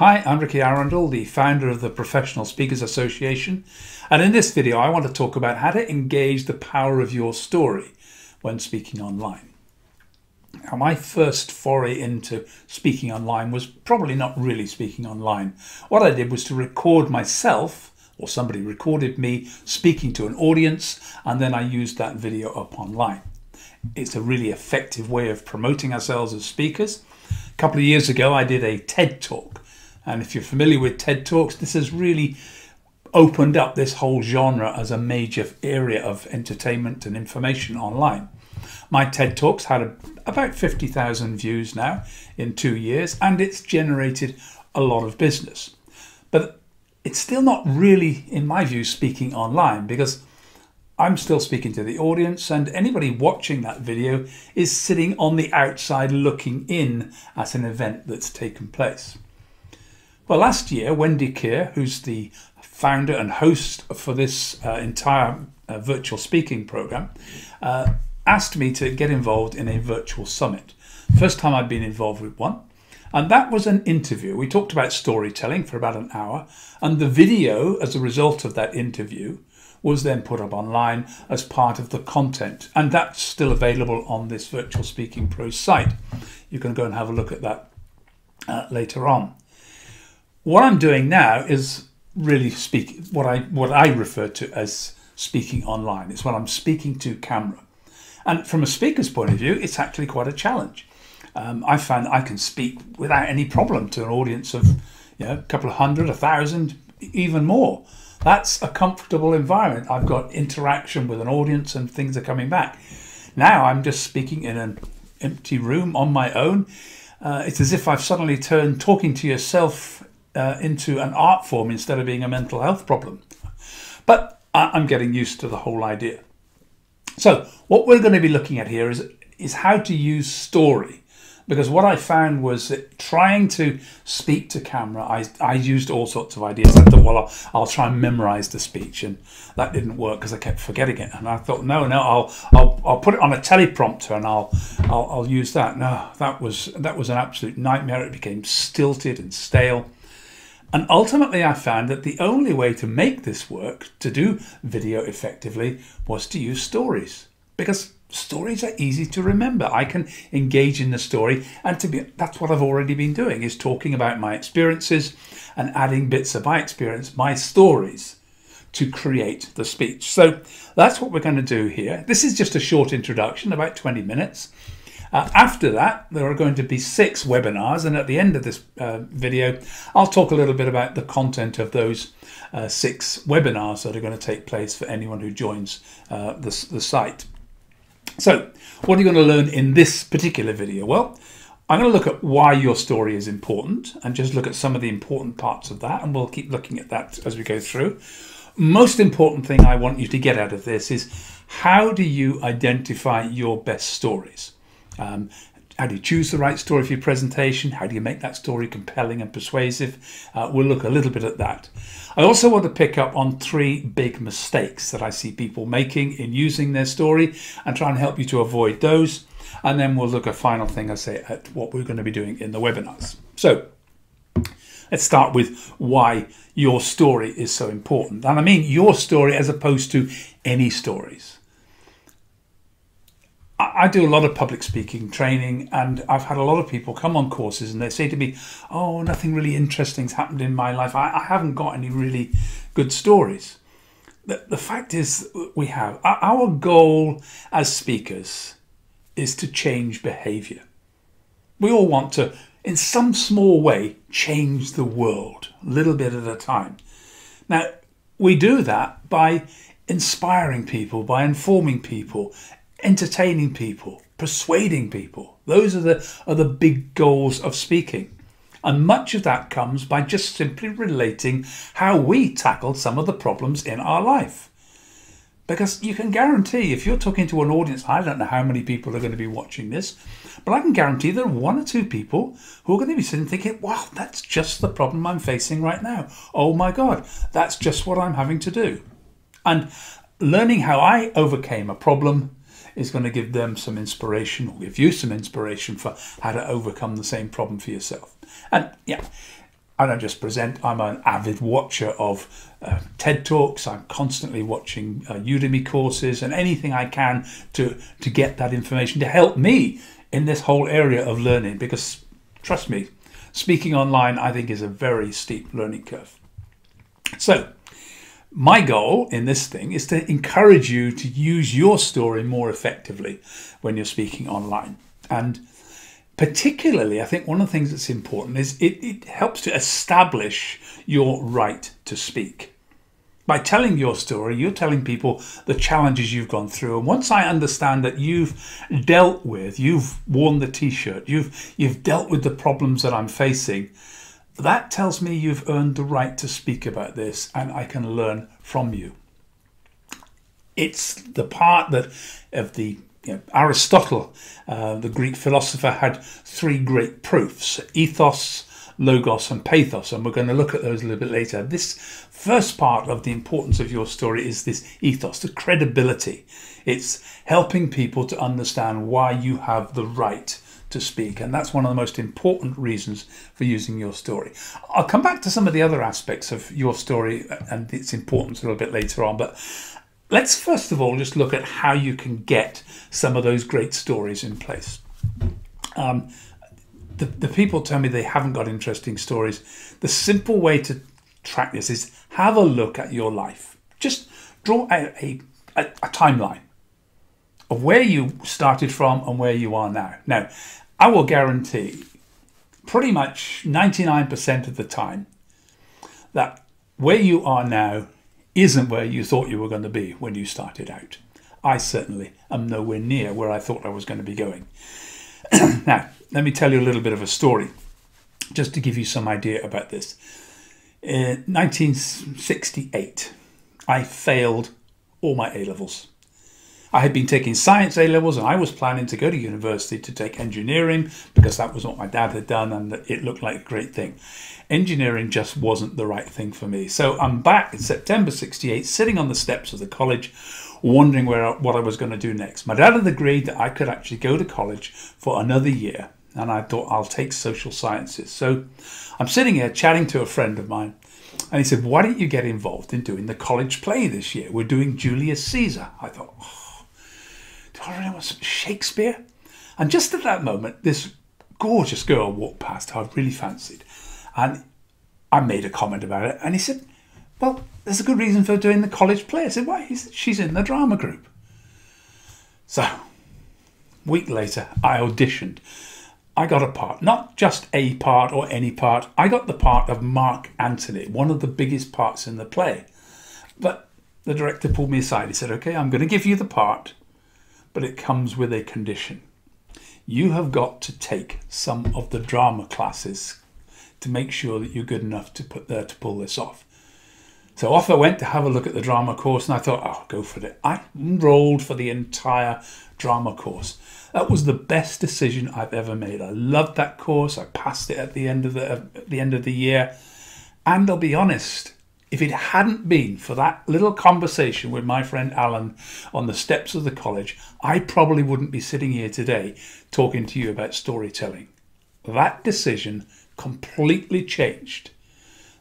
Hi, I'm Rikki Arundel, the founder of the Professional Speakers Association, and in this video I want to talk about how to engage the power of your story when speaking online. Now, my first foray into speaking online was probably not really speaking online. What I did was to record myself, or somebody recorded me speaking to an audience, and then I used that video up online. It's a really effective way of promoting ourselves as speakers. A couple of years ago I did a TED Talk. And if you're familiar with TED Talks, this has really opened up this whole genre as a major area of entertainment and information online. My TED Talks had about 50,000 views now in 2 years, and it's generated a lot of business. But it's still not really, in my view, speaking online, because I'm still speaking to the audience, and anybody watching that video is sitting on the outside looking in at an event that's taken place. Well, last year, Wendy Keir, who's the founder and host for this entire virtual speaking program, asked me to get involved in a virtual summit. First time I'd been involved with one. And that was an interview. We talked about storytelling for about an hour. And the video, as a result of that interview, was then put up online as part of the content. And that's still available on this Virtual Speaking Pro site. You can go and have a look at that later on. What I'm doing now is really what I refer to as speaking online. It's when I'm speaking to camera. And from a speaker's point of view, it's actually quite a challenge. I found I can speak without any problem to an audience of a couple of hundred, 1,000, even more. That's a comfortable environment. I've got interaction with an audience and things are coming back. Now I'm just speaking in an empty room on my own. It's as if I've suddenly turned talking to yourself into an art form instead of being a mental health problem. But I'm getting used to the whole idea. So what we're going to be looking at here is how to use story. Because what I found was that trying to speak to camera, I used all sorts of ideas. I thought, well, I'll try and memorize the speech, and that didn't work because I kept forgetting it. And I thought, no, I'll put it on a teleprompter and I'll use that. No, that was an absolute nightmare. It became stilted and stale. And ultimately, I found that the only way to make this work, to do video effectively, was to use stories. Because stories are easy to remember. I can engage in the story, and that's what I've already been doing, is talking about my experiences and adding bits of my experience, my stories, to create the speech. So that's what we're going to do here. This is just a short introduction, about 20 minutes. After that, there are going to be 6 webinars, and at the end of this video, I'll talk a little bit about the content of those 6 webinars that are going to take place for anyone who joins the site. So, what are you going to learn in this particular video? Well, I'm going to look at why your story is important and just look at some of the important parts of that, and we'll keep looking at that as we go through. Most important thing I want you to get out of this is, how do you identify your best stories? How do you choose the right story for your presentation? How do you make that story compelling and persuasive? We'll look a little bit at that. I also want to pick up on 3 big mistakes that I see people making in using their story and try and help you to avoid those. And then we'll look at a final thing, I say, at what we're going to be doing in the webinars. So let's start with why your story is so important. And I mean your story as opposed to any stories. I do a lot of public speaking training, and I've had a lot of people come on courses and they say to me, oh, nothing really interesting's happened in my life. I haven't got any really good stories. The fact is, we have. Our goal as speakers is to change behavior. We all want to, in some small way, change the world, a little bit at a time. Now, we do that by inspiring people, by informing people, entertaining people, persuading people. Those are the big goals of speaking. And much of that comes by just simply relating how we tackled some of the problems in our life. Because you can guarantee, if you're talking to an audience, I don't know how many people are going to be watching this, but I can guarantee there are 1 or 2 people who are going to be sitting thinking, wow, that's just the problem I'm facing right now. Oh my God, that's just what I'm having to do. And learning how I overcame a problem is going to give them some inspiration, or give you some inspiration for how to overcome the same problem for yourself. And yeah, I don't just present, I'm an avid watcher of TED Talks. I'm constantly watching Udemy courses and anything I can to get that information to help me in this whole area of learning, because trust me, speaking online I think is a very steep learning curve. So my goal in this thing is to encourage you to use your story more effectively when you're speaking online. And particularly, I think one of the things that's important is it helps to establish your right to speak. By telling your story, you're telling people the challenges you've gone through. And once I understand that you've dealt with, you've worn the t-shirt, you've dealt with the problems that I'm facing, that tells me you've earned the right to speak about this and I can learn from you. It's the part that of the Aristotle, the Greek philosopher, had three great proofs: ethos, logos and pathos, and we're going to look at those a little bit later. This first part of the importance of your story is this ethos, the credibility. It's helping people to understand why you have the right to speak, and that's one of the most important reasons for using your story. I'll come back to some of the other aspects of your story and its importance a little bit later on, but let's first of all just look at how you can get some of those great stories in place. The people tell me they haven't got interesting stories. The simple way to track this is have a look at your life. Just draw out a timeline of where you started from and where you are now. Now, I will guarantee pretty much 99% of the time that where you are now isn't where you thought you were going to be when you started out. I certainly am nowhere near where I thought I was going to be going. Now, let me tell you a little bit of a story, just to give you some idea about this. In 1968, I failed all my A-levels. I had been taking science A-levels and I was planning to go to university to take engineering because that was what my dad had done and it looked like a great thing. Engineering just wasn't the right thing for me. So I'm back in September 68, sitting on the steps of the college, wondering what I was going to do next. My dad had agreed that I could actually go to college for another year, and I thought I'll take social sciences. So I'm sitting here chatting to a friend of mine, and he said, why don't you get involved in doing the college play this year? We're doing Julius Caesar. I thought, oh, do I really want some Shakespeare? And just at that moment, this gorgeous girl walked past who I really fancied. And I made a comment about it, and he said, well, there's a good reason for doing the college play. I said, why? He said, she's in the drama group. So, a week later, I auditioned. I got a part, not just a part or any part. I got the part of Mark Antony, one of the biggest parts in the play. But the director pulled me aside. He said, okay, I'm going to give you the part, but it comes with a condition. You have got to take some of the drama classes to make sure that you're good enough to pull this off. So off I went to have a look at the drama course, and I thought, oh, go for it. I enrolled for the entire drama course. That was the best decision I've ever made. I loved that course. I passed it at the end of the year. And I'll be honest, if it hadn't been for that little conversation with my friend Alan on the steps of the college, I probably wouldn't be sitting here today talking to you about storytelling. That decision completely changed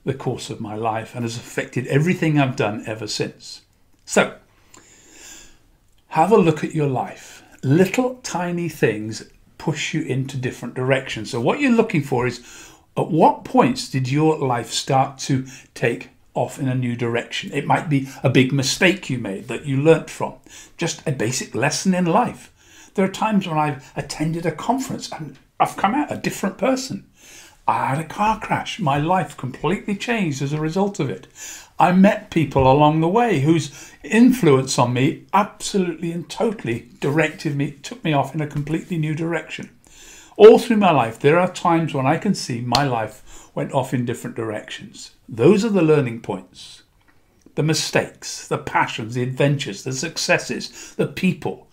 the course of my life and has affected everything I've done ever since. So, have a look at your life. Little tiny things push you into different directions. So what you're looking for is, at what points did your life start to take off in a new direction? It might be a big mistake you made that you learnt from, just a basic lesson in life. There are times when I've attended a conference and I've come out a different person. I had a car crash. My life completely changed as a result of it. I met people along the way whose influence on me absolutely and totally directed me, took me off in a completely new direction. All through my life, there are times when I can see my life went off in different directions. Those are the learning points. The mistakes, the passions, the adventures, the successes, the people.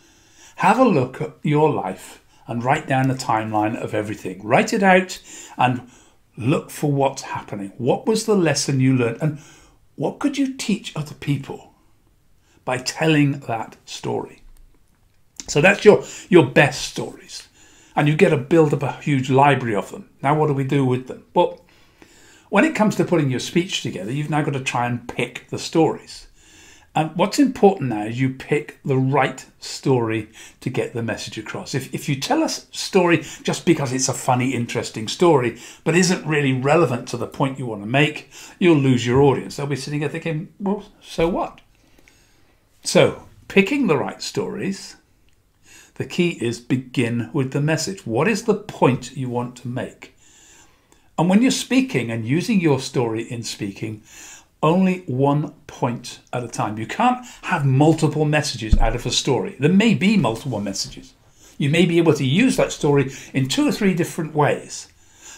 Have a look at your life and write down a timeline of everything. Write it out and look for what's happening. What was the lesson you learned? And what could you teach other people by telling that story? So that's your best stories. And you get to build up a huge library of them. Now what do we do with them? Well, When it comes to putting your speech together, you've now got to try and pick the stories. And what's important now is you pick the right story to get the message across. If you tell a story just because it's a funny, interesting story, but isn't really relevant to the point you want to make, you'll lose your audience. They'll be sitting there thinking, well, so what? So, picking the right stories, the key is begin with the message. What is the point you want to make? And when you're speaking and using your story in speaking, only one point at a time. You can't have multiple messages out of a story. There may be multiple messages. You may be able to use that story in 2 or 3 different ways.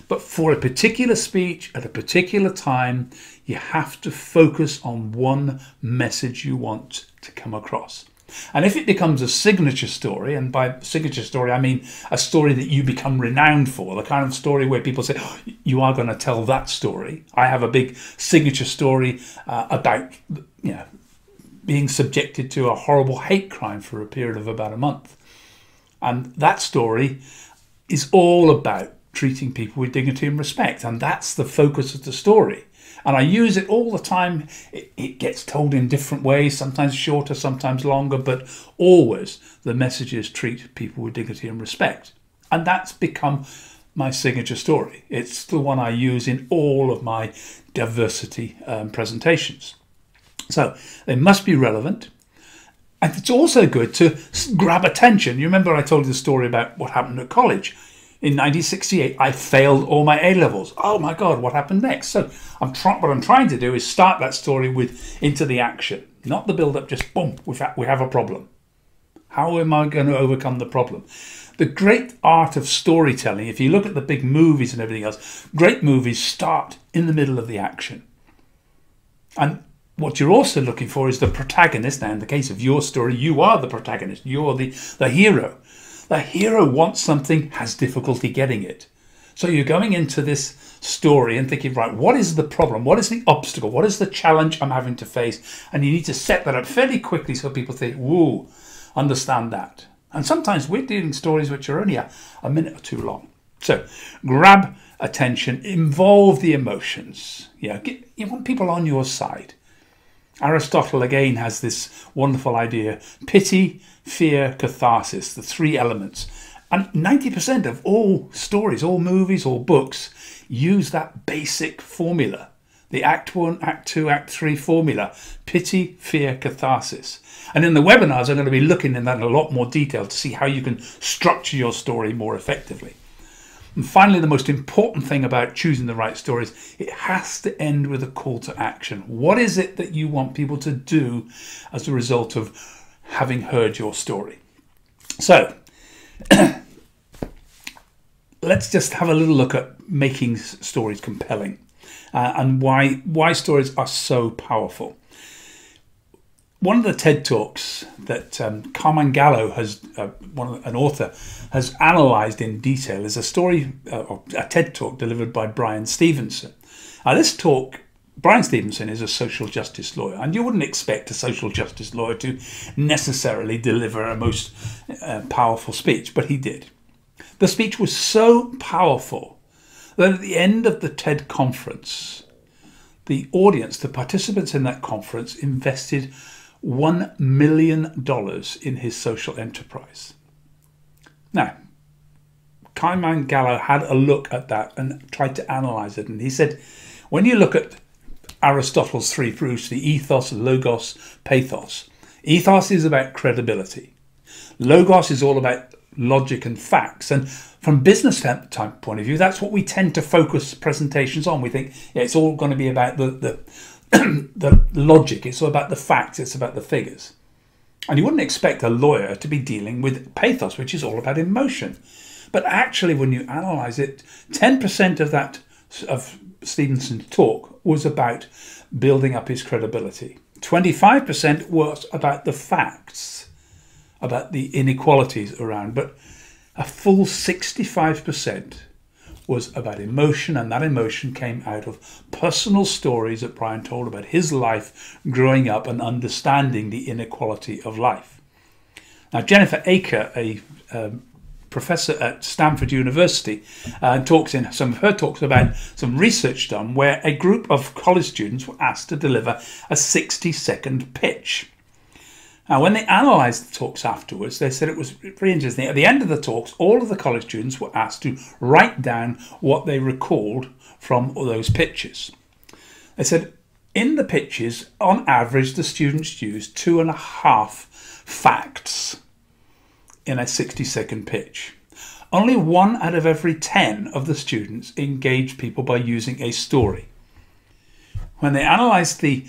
But for a particular speech at a particular time, you have to focus on one message you want to come across. And if it becomes a signature story, and by signature story I mean a story that you become renowned for, the kind of story where people say, oh, you are going to tell that story. I have a big signature story about being subjected to a horrible hate crime for a period of about a month. And that story is all about treating people with dignity and respect. And that's the focus of the story. And I use it all the time. It gets told in different ways, sometimes shorter, sometimes longer, but always the message is treat people with dignity and respect. And that's become my signature story. It's the one I use in all of my diversity presentations. So they must be relevant. And it's also good to grab attention. You remember I told you the story about what happened at college. In 1968, I failed all my A-levels. Oh my God, what happened next? So what I'm trying to do is start that story into the action, not the build-up, just boom, we have a problem. How am I going to overcome the problem? The great art of storytelling, if you look at the big movies and everything else, great movies start in the middle of the action. And what you're also looking for is the protagonist. Now, in the case of your story, you are the protagonist. You're the hero. The hero wants something, has difficulty getting it. So you're going into this story and thinking, right, what is the problem? What is the obstacle? What is the challenge I'm having to face? And you need to set that up fairly quickly so people think, whoa, understand that. And sometimes we're dealing stories which are only a minute or 2 long. So grab attention, involve the emotions. You want people on your side. Aristotle again has this wonderful idea, pity, fear, catharsis, the 3 elements. And 90% of all stories, all movies, all books use that basic formula. The Act 1, Act 2, Act 3 formula, pity, fear, catharsis. And in the webinars, I'm going to be looking in that in a lot more detail to see how you can structure your story more effectively. And finally, the most important thing about choosing the right story is it has to end with a call to action. What is it that you want people to do as a result of having heard your story? So let's just have a little look at making stories compelling and why stories are so powerful. One of the TED Talks that Carmine Gallo, an author, has analysed in detail is a story, or a TED Talk delivered by Brian Stevenson. Now this talk, Brian Stevenson is a social justice lawyer, and you wouldn't expect a social justice lawyer to necessarily deliver a most powerful speech, but he did. The speech was so powerful that at the end of the TED conference, the audience, the participants in that conference, invested $1 million in his social enterprise. Now, Carmine Gallo had a look at that and tried to analyse it. And he said, when you look at Aristotle's 3 proofs, the ethos, logos, pathos, ethos is about credibility. Logos is all about logic and facts. And from business type point of view, that's what we tend to focus presentations on. We think it's all going to be about the logic, it's all about the facts, it's about the figures. And you wouldn't expect a lawyer to be dealing with pathos, which is all about emotion. But actually, when you analyse it, 10% of Stevenson's talk was about building up his credibility. 25% was about the facts, about the inequalities around, but a full 65% was about emotion, and that emotion came out of personal stories that Brian told about his life growing up and understanding the inequality of life. Now, Jennifer Aker, a professor at Stanford University, and talks in some of her talks about some research done where a group of college students were asked to deliver a 60-second pitch. Now, when they analysed the talks afterwards, they said it was very interesting. At the end of the talks, all of the college students were asked to write down what they recalled from those pitches. They said in the pitches, on average, the students used 2.5 facts in a 60-second pitch. Only 1 out of every 10 of the students engaged people by using a story. When they analysed the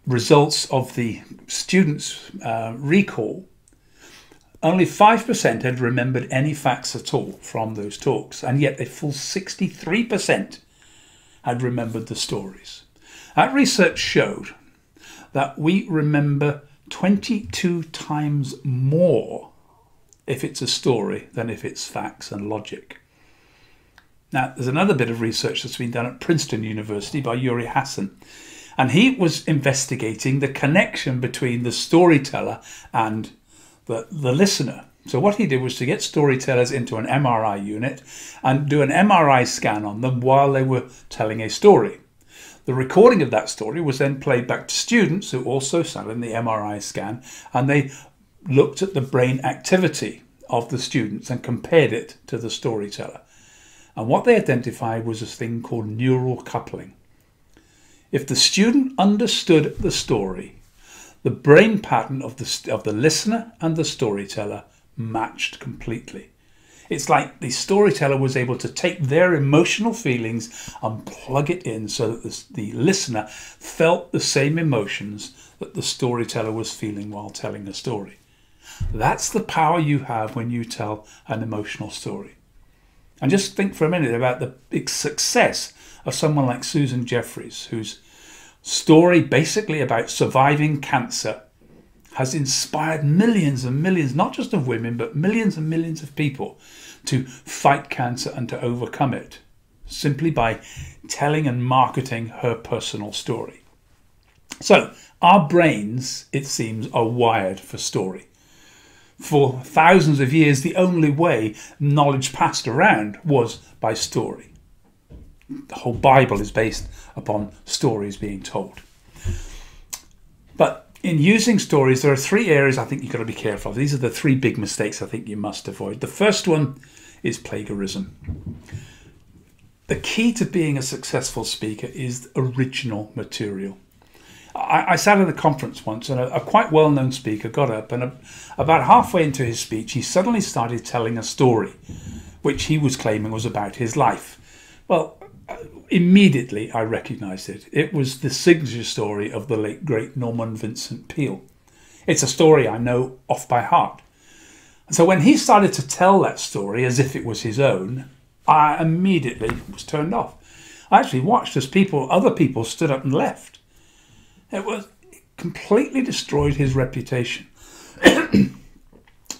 results of the students' recall, only 5% had remembered any facts at all from those talks, and yet a full 63% had remembered the stories. That research showed that we remember 22 times more if it's a story than if it's facts and logic. Now, there's another bit of research that's been done at Princeton University by Yuri Hassan, and he was investigating the connection between the storyteller and the listener. So what he did was to get storytellers into an MRI unit and do an MRI scan on them while they were telling a story. The recording of that story was then played back to students who also sat in the MRI scan, and they looked at the brain activity of the students and compared it to the storyteller. And what they identified was a thing called neural coupling. If the student understood the story, the brain pattern of the listener and the storyteller matched completely. It's like the storyteller was able to take their emotional feelings and plug it in so that the listener felt the same emotions that the storyteller was feeling while telling the story. That's the power you have when you tell an emotional story. And just think for a minute about the big success of someone like Susan Jeffers, whose story basically about surviving cancer has inspired millions and millions, not just of women, but millions and millions of people to fight cancer and to overcome it, simply by telling and marketing her personal story. So our brains, it seems, are wired for story. For thousands of years, the only way knowledge passed around was by story. The whole Bible is based upon stories being told. But in using stories, there are 3 areas I think you've got to be careful of. These are the 3 big mistakes I think you must avoid. The first one is plagiarism. The key to being a successful speaker is original material. I sat at a conference once, and a quite well-known speaker got up, and about halfway into his speech, he suddenly started telling a story, which he was claiming was about his life. Well, immediately I recognised it. It was the signature story of the late, great Norman Vincent Peale. It's a story I know off by heart. And so when he started to tell that story as if it was his own, I immediately was turned off. I actually watched as other people stood up and left. It completely destroyed his reputation.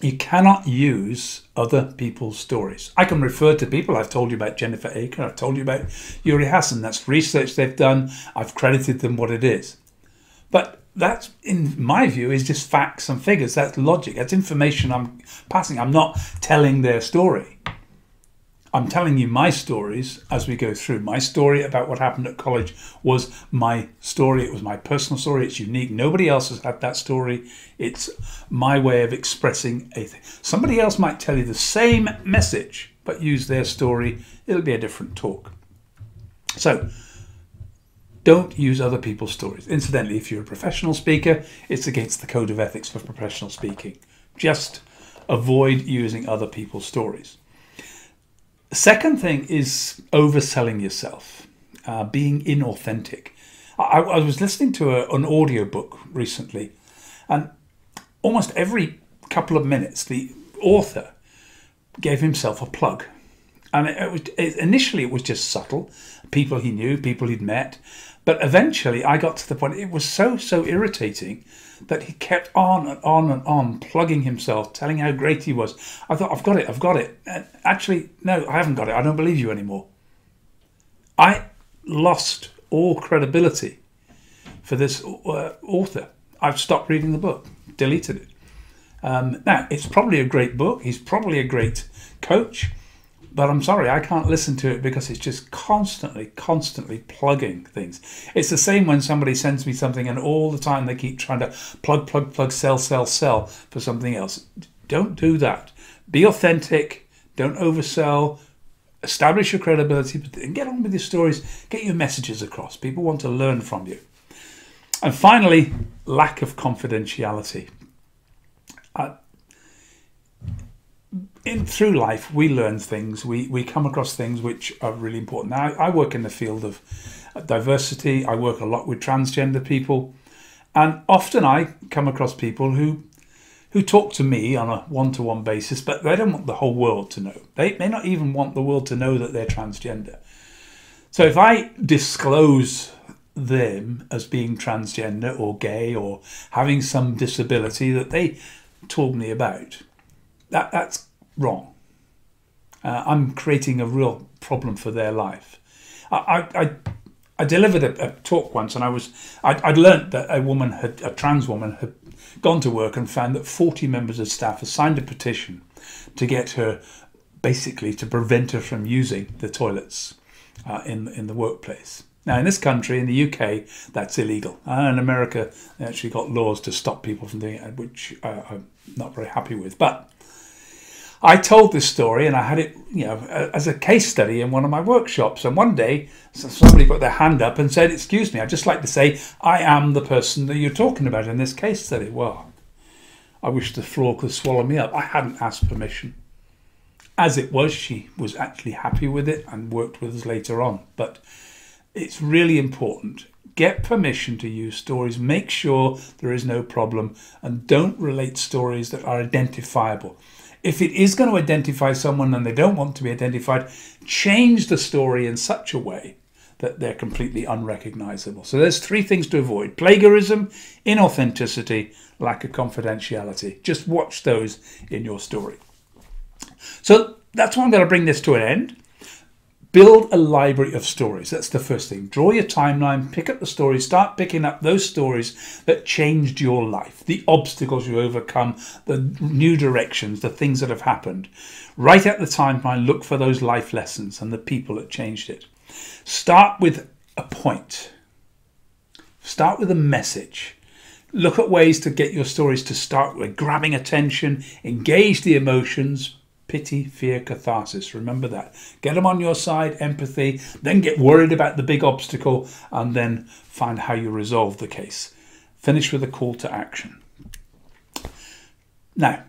You cannot use other people's stories. I can refer to people. I've told you about Jennifer Aker. I've told you about Yuri Hassan. That's research they've done. I've credited them what it is. But that, in my view, is just facts and figures. That's logic. That's information I'm passing. I'm not telling their story. I'm telling you my stories as we go through. My story about what happened at college was my story. It was my personal story. It's unique. Nobody else has had that story. It's my way of expressing a thing. Somebody else might tell you the same message, but use their story. It'll be a different talk. So don't use other people's stories. Incidentally, if you're a professional speaker, it's against the code of ethics for professional speaking. Just avoid using other people's stories. The second thing is overselling yourself, being inauthentic. I was listening to an audiobook recently, and almost every couple of minutes the author gave himself a plug. And initially it was just subtle, people he knew, people he'd met, but eventually I got to the point, it was so irritating that he kept on and on and on, plugging himself, telling how great he was. I thought, I've got it. And actually, no, I haven't got it. I don't believe you anymore. I lost all credibility for this author. I've stopped reading the book, deleted it. Now, it's probably a great book. He's probably a great coach. But I'm sorry, I can't listen to it because it's just constantly plugging things. It's the same when somebody sends me something and all the time they keep trying to plug, sell for something else. Don't do that. Be authentic. Don't oversell. Establish your credibility and get on with your stories. Get your messages across. People want to learn from you. And finally, lack of confidentiality. Through life, we learn things. We come across things which are really important. Now, I work in the field of diversity. I work a lot with transgender people. And often I come across people who talk to me on a one-to-one basis, but they don't want the whole world to know. They may not even want the world to know that they're transgender. So if I disclose them as being transgender or gay or having some disability that they told me about, that's wrong. I'm creating a real problem for their life. I delivered a talk once, and I'd learnt that a trans woman had gone to work and found that 40 members of staff had signed a petition to get her, basically to prevent her from using the toilets in the workplace. Now, in this country, in the UK, that's illegal. In America, they actually got laws to stop people from doing it, which I'm not very happy with. But I told this story and I had it, as a case study in one of my workshops. And one day, somebody put their hand up and said, "Excuse me, I'd just like to say I am the person that you're talking about in this case study." Well, I wish the floor could swallow me up. I hadn't asked permission. As it was, she was actually happy with it and worked with us later on. But it's really important. Get permission to use stories. Make sure there is no problem, and don't relate stories that are identifiable. If it is going to identify someone and they don't want to be identified, change the story in such a way that they're completely unrecognizable. So there's 3 things to avoid: plagiarism, inauthenticity, lack of confidentiality. Just watch those in your story. So that's why I'm going to bring this to an end. Build a library of stories. That's the first thing. Draw your timeline, pick up the stories, start picking up those stories that changed your life, the obstacles you overcome, the new directions, the things that have happened. Write out the timeline, look for those life lessons and the people that changed it. Start with a point. Start with a message. Look at ways to get your stories to start with grabbing attention, engage the emotions. Pity, fear, catharsis. Remember that. Get them on your side, empathy, then get worried about the big obstacle, and then find how you resolve the case. Finish with a call to action. Now,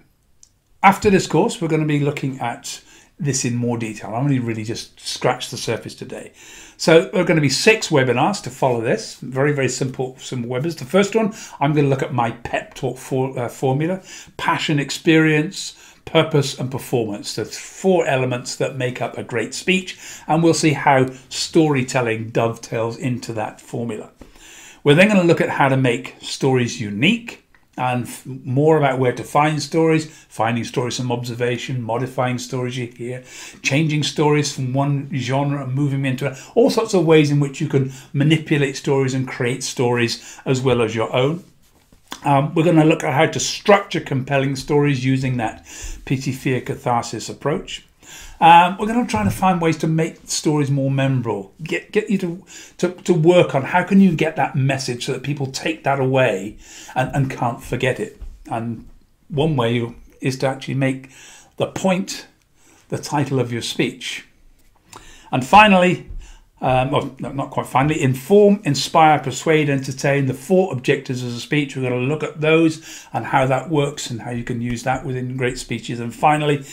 after this course, we're going to be looking at this in more detail. I'm only really just scratched the surface today. So there are going to be 6 webinars to follow this. Very, very simple webinars. The first one, I'm going to look at my pep talk formula: passion, experience, purpose and performance. The 4 elements that make up a great speech, and we'll see how storytelling dovetails into that formula. We're then going to look at how to make stories unique and more about where to find stories, finding stories from observation, modifying stories you hear, changing stories from one genre and moving them into all sorts of ways in which you can manipulate stories and create stories as well as your own. We're going to look at how to structure compelling stories using that pity, fear, catharsis approach. We're going to try to find ways to make stories more memorable. Get you to work on how can you get that message so that people take that away and can't forget it. And one way is to actually make the point the title of your speech. And finally, well, no, not quite finally, inform, inspire, persuade, entertain, the 4 objectives of a speech. We're going to look at those and how that works and how you can use that within great speeches. And finally,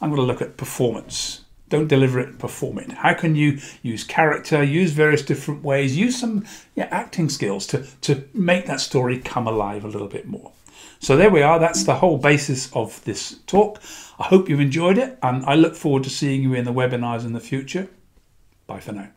I'm going to look at performance. Don't deliver it, perform it. How can you use character, use various different ways, use some acting skills to make that story come alive a little bit more. So there we are. That's the whole basis of this talk. I hope you've enjoyed it, and I look forward to seeing you in the webinars in the future. Bye for now.